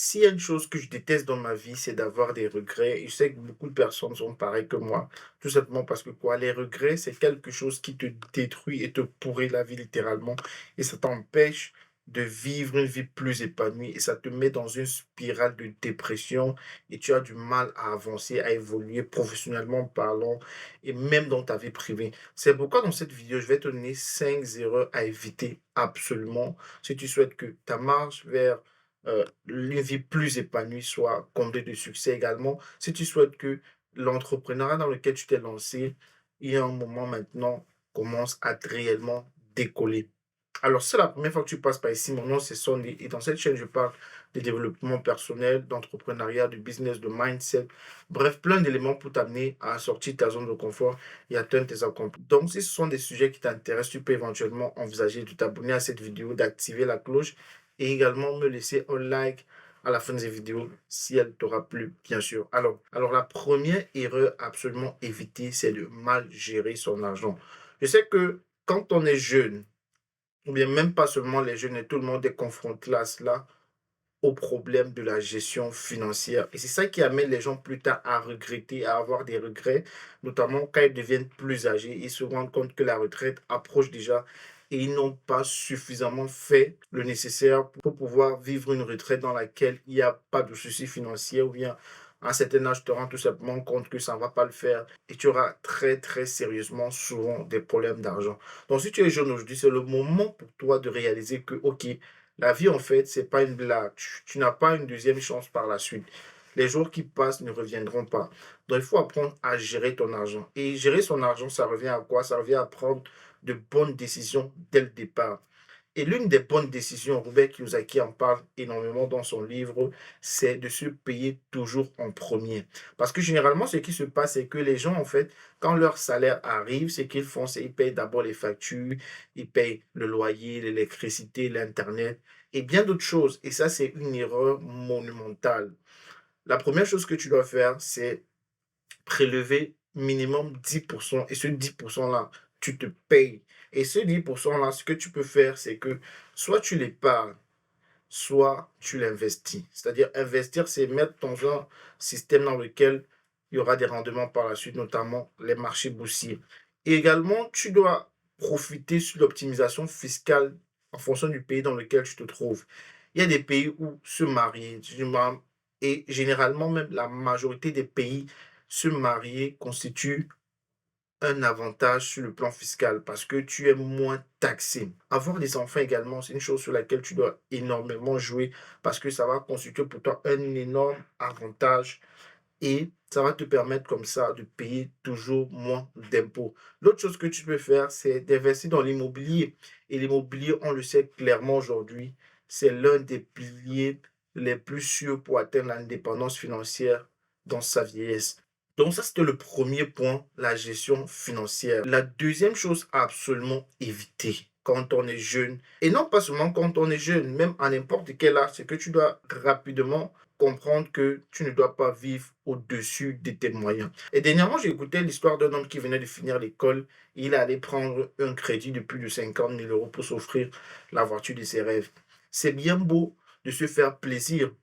S'il y a une chose que je déteste dans ma vie, c'est d'avoir des regrets. Et je sais que beaucoup de personnes sont pareilles que moi. Tout simplement parce que quoi, les regrets, c'est quelque chose qui te détruit et te pourrit la vie littéralement. Et ça t'empêche de vivre une vie plus épanouie. Et ça te met dans une spirale de dépression. Et tu as du mal à avancer, à évoluer professionnellement parlant et même dans ta vie privée. C'est pourquoi dans cette vidéo, je vais te donner 5 erreurs à éviter absolument si tu souhaites que ta marche vers une vie plus épanouie soit comblée de succès également. Si tu souhaites que l'entrepreneuriat dans lequel tu t'es lancé, il y a un moment maintenant, commence à réellement décoller. Alors, c'est la première fois que tu passes par ici. Mon nom, c'est Sonny. Et dans cette chaîne, je parle de développement personnel, d'entrepreneuriat, de business, de mindset. Bref, plein d'éléments pour t'amener à sortir de ta zone de confort et atteindre tes accomplissements. Donc, si ce sont des sujets qui t'intéressent, tu peux éventuellement envisager de t'abonner à cette vidéo, d'activer la cloche et également me laisser un like à la fin de cette vidéo si elle t'aura plu, bien sûr. Alors, la première erreur à absolument éviter, c'est de mal gérer son argent. Je sais que quand on est jeune, ou bien même pas seulement les jeunes, et tout le monde est confronté à cela, au problème de la gestion financière. Et c'est ça qui amène les gens plus tard à regretter, à avoir des regrets, notamment quand ils deviennent plus âgés. Ils se rendent compte que la retraite approche déjà et ils n'ont pas suffisamment fait le nécessaire pour pouvoir vivre une retraite dans laquelle il n'y a pas de soucis financiers ou bien à un certain âge, tu te rends tout simplement compte que ça ne va pas le faire et tu auras très, très sérieusement souvent des problèmes d'argent. Donc, si tu es jeune aujourd'hui, c'est le moment pour toi de réaliser que, OK, la vie, en fait, c'est pas une blague. Tu n'as pas une deuxième chance par la suite. Les jours qui passent ne reviendront pas. Donc, il faut apprendre à gérer ton argent. Et gérer son argent, ça revient à quoi? Ça revient à prendre de bonnes décisions dès le départ. Et l'une des bonnes décisions, Robert Kiyosaki en parle énormément dans son livre, c'est de se payer toujours en premier. Parce que généralement, ce qui se passe, c'est que les gens, en fait, quand leur salaire arrive, ce qu'ils font, c'est qu'ils payent d'abord les factures, ils payent le loyer, l'électricité, l'Internet et bien d'autres choses. Et ça, c'est une erreur monumentale. La première chose que tu dois faire, c'est prélever minimum 10%. Et ce 10%-là, tu te payes. Et ce 10%-là, ce que tu peux faire, c'est que soit tu l'épargnes, soit tu l'investis. C'est-à-dire, investir, c'est mettre dans un système dans lequel il y aura des rendements par la suite, notamment les marchés boursiers. Et également, tu dois profiter sur l'optimisation fiscale en fonction du pays dans lequel tu te trouves. Il y a des pays où se marier, et généralement même la majorité des pays, se marier constitue un avantage sur le plan fiscal parce que tu es moins taxé. Avoir des enfants également, c'est une chose sur laquelle tu dois énormément jouer parce que ça va constituer pour toi un énorme avantage et ça va te permettre comme ça de payer toujours moins d'impôts. L'autre chose que tu peux faire, c'est d'investir dans l'immobilier. Et l'immobilier, on le sait clairement aujourd'hui, c'est l'un des piliers les plus sûrs pour atteindre l'indépendance financière dans sa vieillesse. Donc ça, c'était le premier point, la gestion financière. La deuxième chose à absolument éviter quand on est jeune, et non pas seulement quand on est jeune, même à n'importe quel âge, c'est que tu dois rapidement comprendre que tu ne dois pas vivre au-dessus de tes moyens. Et dernièrement, j'ai écouté l'histoire d'un homme qui venait de finir l'école. Il allait prendre un crédit de plus de 50 000 euros pour s'offrir la voiture de ses rêves. C'est bien beau de se faire plaisir,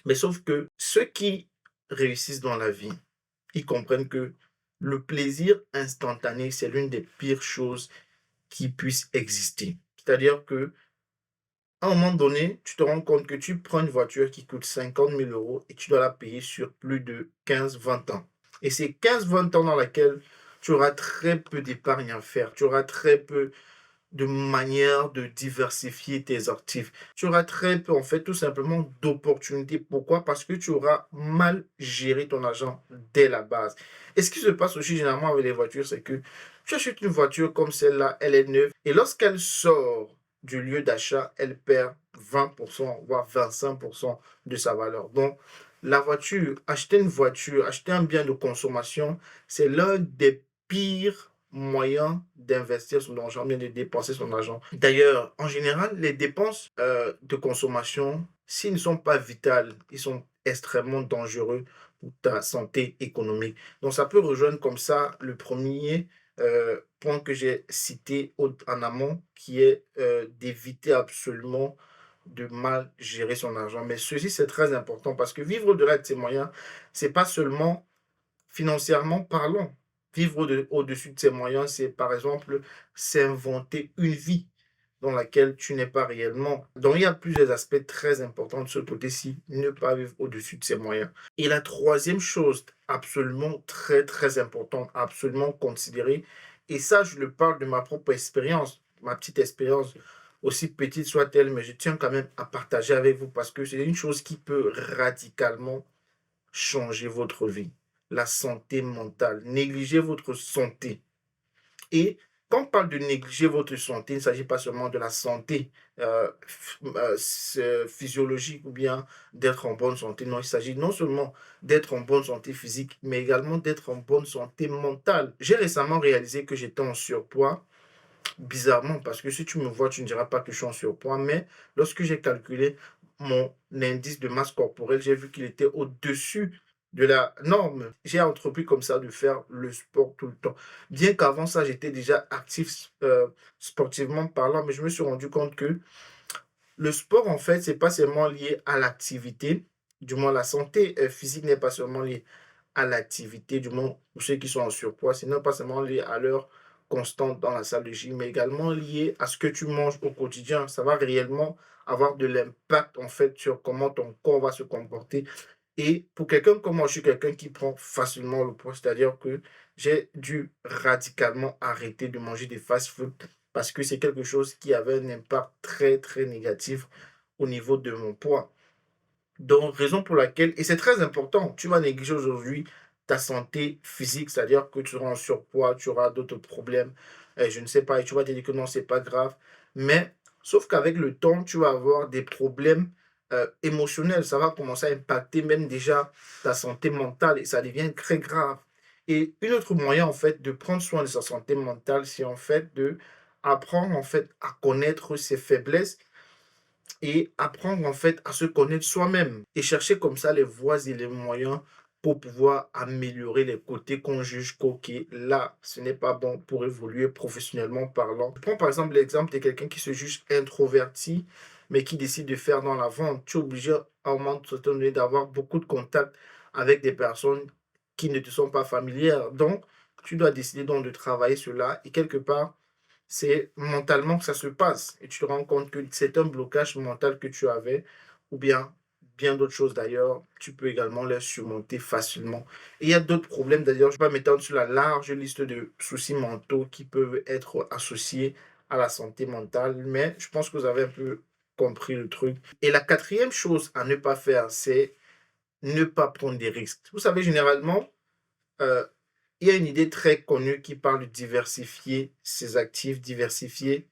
mais sauf que ceux qui réussissent dans la vie, ils comprennent que le plaisir instantané, c'est l'une des pires choses qui puissent exister. C'est-à-dire que à un moment donné, tu te rends compte que tu prends une voiture qui coûte 50 000 euros et tu dois la payer sur plus de 15-20 ans. Et c'est 15-20 ans dans lesquels tu auras très peu d'épargne à faire, tu auras très peu de manières de diversifier tes actifs. Tu auras très peu, en fait, tout simplement d'opportunités. Pourquoi? Parce que tu auras mal géré ton argent dès la base. Et ce qui se passe aussi généralement avec les voitures, c'est que tu achètes une voiture comme celle-là, elle est neuve, et lorsqu'elle sort du lieu d'achat, elle perd 20%, voire 25% de sa valeur. Donc, la voiture, acheter une voiture, acheter un bien de consommation, c'est l'un des pires moyens d'investir son argent, bien de dépenser son argent. D'ailleurs, en général, les dépenses de consommation, s'ils ne sont pas vitales, ils sont extrêmement dangereux pour ta santé économique. Donc, ça peut rejoindre comme ça le premier point que j'ai cité en amont, qui est d'éviter absolument de mal gérer son argent. Mais ceci, c'est très important parce que vivre au-delà de ses moyens, c'est pas seulement financièrement parlant. Vivre au-dessus de ses moyens, c'est par exemple s'inventer une vie dans laquelle tu n'es pas réellement. Donc il y a plusieurs aspects très importants de ce côté-ci, ne pas vivre au-dessus de ses moyens. Et la troisième chose absolument très très importante, absolument considérée, et ça je le parle de ma propre expérience, ma petite expérience, aussi petite soit-elle, mais je tiens quand même à partager avec vous parce que c'est une chose qui peut radicalement changer votre vie. La santé mentale. Négligez votre santé. Et quand on parle de négliger votre santé, il ne s'agit pas seulement de la santé physiologique ou bien d'être en bonne santé. Non, il s'agit non seulement d'être en bonne santé physique, mais également d'être en bonne santé mentale. J'ai récemment réalisé que j'étais en surpoids, bizarrement, parce que si tu me vois, tu ne diras pas que je suis en surpoids, mais lorsque j'ai calculé mon indice de masse corporelle, j'ai vu qu'il était au-dessus de la norme. J'ai entrepris comme ça de faire le sport tout le temps. Bien qu'avant ça, j'étais déjà actif sportivement parlant, mais je me suis rendu compte que le sport, en fait, c'est pas seulement lié à l'activité, du moins la santé physique n'est pas seulement liée à l'activité, du moins pour ceux qui sont en surpoids, c'est non pas seulement lié à leur constante dans la salle de gym, mais également lié à ce que tu manges au quotidien. Ça va réellement avoir de l'impact en fait sur comment ton corps va se comporter. Et pour quelqu'un comme moi, je suis quelqu'un qui prend facilement le poids, c'est-à-dire que j'ai dû radicalement arrêter de manger des fast-food parce que c'est quelque chose qui avait un impact très, très négatif au niveau de mon poids. Donc, raison pour laquelle, et c'est très important, tu vas négliger aujourd'hui ta santé physique, c'est-à-dire que tu seras en surpoids, tu auras d'autres problèmes, je ne sais pas, et tu vas te dire que non, c'est pas grave. Mais, sauf qu'avec le temps, tu vas avoir des problèmes émotionnels, ça va commencer à impacter même déjà ta santé mentale et ça devient très grave. Et une autre moyen, en fait, de prendre soin de sa santé mentale, c'est en fait de apprendre, en fait, à connaître ses faiblesses et apprendre en fait à se connaître soi-même et chercher comme ça les voies et les moyens pour pouvoir améliorer les côtés qu'on juge qu'ok, là, ce n'est pas bon pour évoluer professionnellement parlant. Je prends par exemple l'exemple de quelqu'un qui se juge introverti, mais qui décide de faire dans la vente. Tu es obligé à un moment donné d'avoir beaucoup de contacts avec des personnes qui ne te sont pas familières. Donc, tu dois décider donc de travailler cela et quelque part, c'est mentalement que ça se passe et tu te rends compte que c'est un blocage mental que tu avais ou bien d'autres choses d'ailleurs, tu peux également les surmonter facilement. Et il y a d'autres problèmes d'ailleurs, je ne vais pas m'étendre sur la large liste de soucis mentaux qui peuvent être associés à la santé mentale, mais je pense que vous avez un peu compris le truc. Et la quatrième chose à ne pas faire, c'est ne pas prendre des risques. Vous savez, généralement, euh, il y a une idée très connue qui parle de diversifier ses actifs, diversifier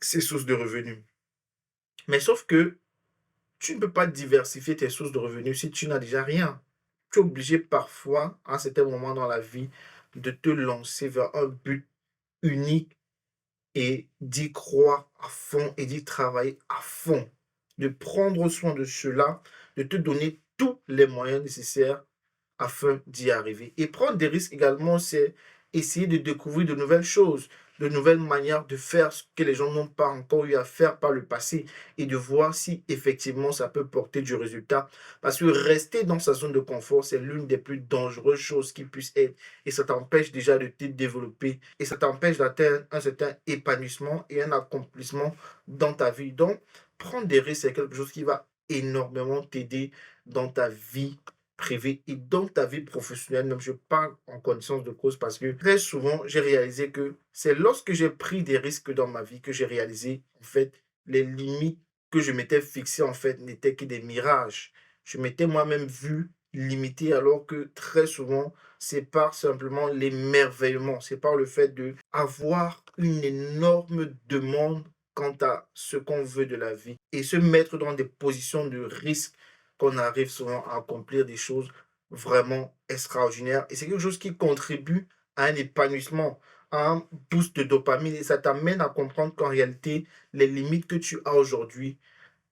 ses sources de revenus. Mais sauf que tu ne peux pas diversifier tes sources de revenus si tu n'as déjà rien. Tu es obligé parfois, à un certain moment dans la vie, de te lancer vers un but unique et d'y croire à fond et d'y travailler à fond. De prendre soin de cela, de te donner tous les moyens nécessaires afin d'y arriver. Et prendre des risques également, c'est essayer de découvrir de nouvelles choses, de nouvelles manières de faire ce que les gens n'ont pas encore eu à faire par le passé et de voir si effectivement ça peut porter du résultat. Parce que rester dans sa zone de confort, c'est l'une des plus dangereuses choses qui puisse être. Et ça t'empêche déjà de te développer et ça t'empêche d'atteindre un certain épanouissement et un accomplissement dans ta vie. Donc, prendre des risques, c'est quelque chose qui va énormément t'aider dans ta vie privée et dans ta vie professionnelle, même je parle en connaissance de cause parce que très souvent, j'ai réalisé que c'est lorsque j'ai pris des risques dans ma vie que j'ai réalisé, en fait, les limites que je m'étais fixées, en fait, n'étaient que des mirages. Je m'étais moi-même vu limité alors que très souvent, c'est par simplement l'émerveillement, c'est par le fait de avoir une énorme demande quant à ce qu'on veut de la vie et se mettre dans des positions de risque qu'on arrive souvent à accomplir des choses vraiment extraordinaires. Et c'est quelque chose qui contribue à un épanouissement, à un boost de dopamine. Et ça t'amène à comprendre qu'en réalité, les limites que tu as aujourd'hui,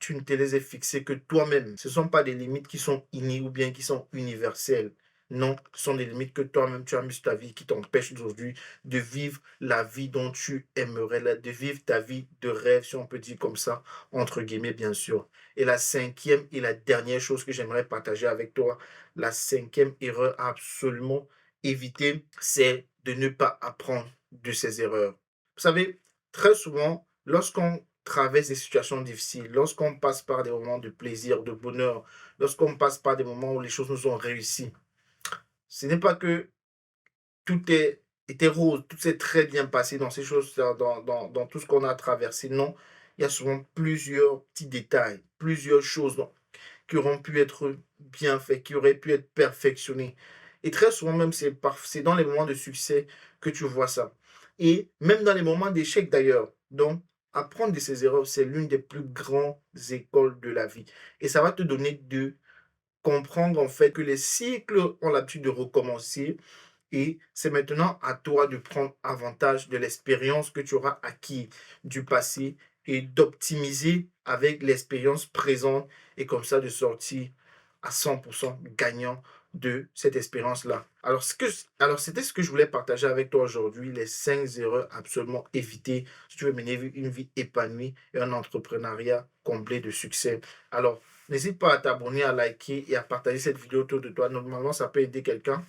tu ne te les as fixées que toi-même. Ce ne sont pas des limites qui sont innées ou bien qui sont universelles. Non, ce sont des limites que toi-même tu as mis sur ta vie qui t'empêchent aujourd'hui de vivre la vie dont tu aimerais, de vivre ta vie de rêve, si on peut dire comme ça, entre guillemets, bien sûr. Et la cinquième et la dernière chose que j'aimerais partager avec toi, la cinquième erreur à absolument éviter, c'est de ne pas apprendre de ses erreurs. Vous savez, très souvent, lorsqu'on traverse des situations difficiles, lorsqu'on passe par des moments de plaisir, de bonheur, lorsqu'on passe par des moments où les choses nous ont réussi, ce n'est pas que tout était rose, tout s'est très bien passé dans ces choses, dans tout ce qu'on a traversé. Non, il y a souvent plusieurs petits détails, plusieurs choses qui auront pu être bien faites, qui auraient pu être perfectionnées. Et très souvent même, c'est dans les moments de succès que tu vois ça. Et même dans les moments d'échec d'ailleurs. Donc, apprendre de ses erreurs, c'est l'une des plus grandes écoles de la vie. Et ça va te donner de comprendre en fait que les cycles ont l'habitude de recommencer et c'est maintenant à toi de prendre avantage de l'expérience que tu auras acquis du passé et d'optimiser avec l'expérience présente et comme ça de sortir à 100% gagnant de cette expérience-là. Alors, c'était ce que je voulais partager avec toi aujourd'hui, les 5 erreurs absolument évitées si tu veux mener une vie épanouie et un entrepreneuriat comblé de succès. Alors, n'hésite pas à t'abonner, à liker et à partager cette vidéo autour de toi. Normalement, ça peut aider quelqu'un.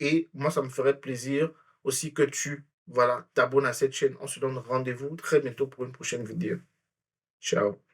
Et moi, ça me ferait plaisir aussi que tu, voilà, t'abonnes à cette chaîne. On se donne rendez-vous très bientôt pour une prochaine vidéo. Ciao.